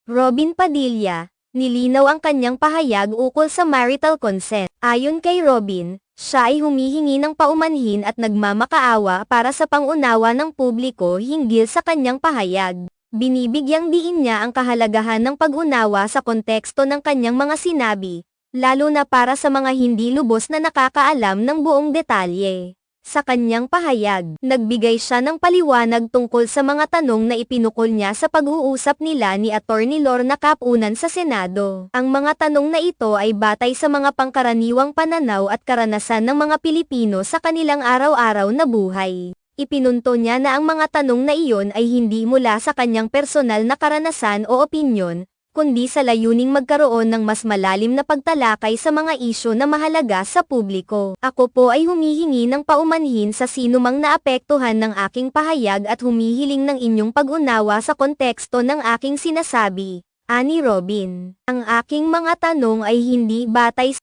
Robin Padilla, nilinaw ang kanyang pahayag ukol sa marital consent. Ayon kay Robin, siya ay humihingi ng paumanhin at nagmamakaawa para sa pangunawa ng publiko hinggil sa kanyang pahayag. Binibigyang diin niya ang kahalagahan ng pag-unawa sa konteksto ng kanyang mga sinabi, lalo na para sa mga hindi lubos na nakakaalam ng buong detalye. Sa kanyang pahayag, nagbigay siya ng paliwanag tungkol sa mga tanong na ipinukol niya sa pag-uusap nila ni Attorney Lorna Capunan sa Senado. Ang mga tanong na ito ay batay sa mga pangkaraniwang pananaw at karanasan ng mga Pilipino sa kanilang araw-araw na buhay. Ipinunto niya na ang mga tanong na iyon ay hindi mula sa kanyang personal na karanasan o opinyon, kundi sa layuning magkaroon ng mas malalim na pagtalakay sa mga isyu na mahalaga sa publiko. Ako po ay humihingi ng paumanhin sa sinumang naapektuhan ng aking pahayag at humihiling ng inyong pag-unawa sa konteksto ng aking sinasabi. Ani Robin. Ang aking mga tanong ay hindi batay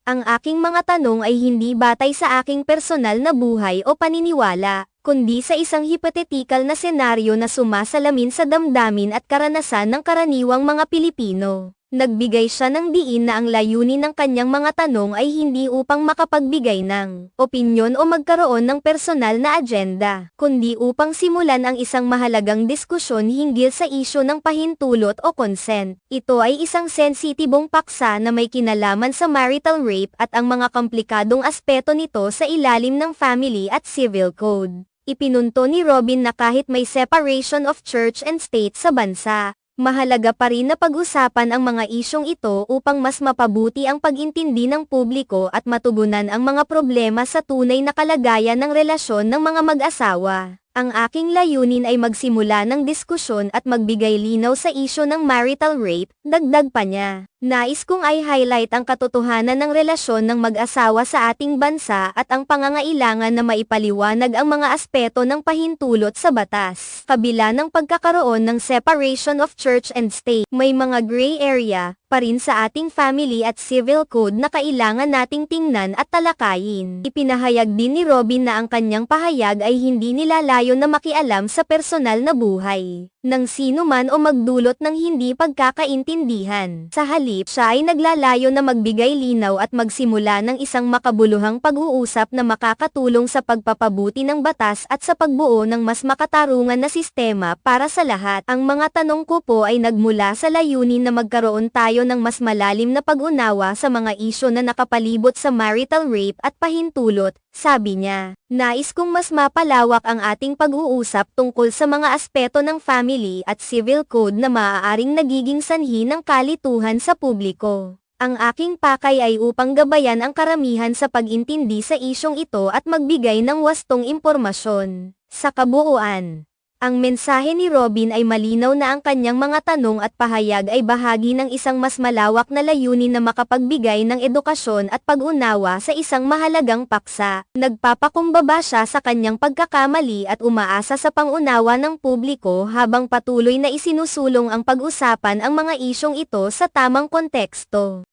sa aking personal na buhay o paniniwala, kundi sa isang hipotetikal na senaryo na sumasalamin sa damdamin at karanasan ng karaniwang mga Pilipino. Nagbigay siya ng diin na ang layunin ng kanyang mga tanong ay hindi upang makapagbigay ng opinyon o magkaroon ng personal na agenda, kundi upang simulan ang isang mahalagang diskusyon hinggil sa isyu ng pahintulot o consent. Ito ay isang sensitibong paksa na may kinalaman sa marital rape at ang mga komplikadong aspeto nito sa ilalim ng Family at Civil Code. Ipinunto ni Robin na kahit may separation of church and state sa bansa, mahalaga pa rin na pag-usapan ang mga isyong ito upang mas mapabuti ang pag-intindi ng publiko at matugunan ang mga problema sa tunay na kalagayan ng relasyon ng mga mag-asawa. Ang aking layunin ay magsimula ng diskusyon at magbigay linaw sa isyu ng marital rape, dagdag pa niya. Nais kong i-highlight ang katotohanan ng relasyon ng mag-asawa sa ating bansa at ang pangangailangan na maipaliwanag ang mga aspeto ng pahintulot sa batas. Kabila ng pagkakaroon ng separation of church and state, may mga gray area pa rin sa ating Family at Civil Code na kailangan nating tingnan at talakayin. Ipinahayag din ni Robin na ang kanyang pahayag ay hindi nilalayon na makialam sa personal na buhay ng sino man o magdulot ng hindi pagkakaintindihan. Sa halip, siya ay naglalayo na magbigay linaw at magsimula ng isang makabuluhang pag-uusap na makakatulong sa pagpapabuti ng batas at sa pagbuo ng mas makatarungan na sistema para sa lahat. Ang mga tanong ko po ay nagmula sa layunin na magkaroon tayo ng mas malalim na pag-unawa sa mga isyu na nakapalibot sa marital rape at pahintulot, sabi niya. Nais kong mas mapalawak ang ating pag-uusap tungkol sa mga aspeto ng Family at Civil Code na maaaring nagiging sanhi ng kalituhan sa publiko. Ang aking pakay ay upang gabayan ang karamihan sa pag-intindi sa isyong ito at magbigay ng wastong impormasyon. Sa kabuuan, ang mensahe ni Robin ay malinaw na ang kanyang mga tanong at pahayag ay bahagi ng isang mas malawak na layunin na makapagbigay ng edukasyon at pag-unawa sa isang mahalagang paksa. Nagpapakumbaba siya sa kanyang pagkakamali at umaasa sa pangunawa ng publiko habang patuloy na isinusulong ang pag-usapan ang mga isyong ito sa tamang konteksto.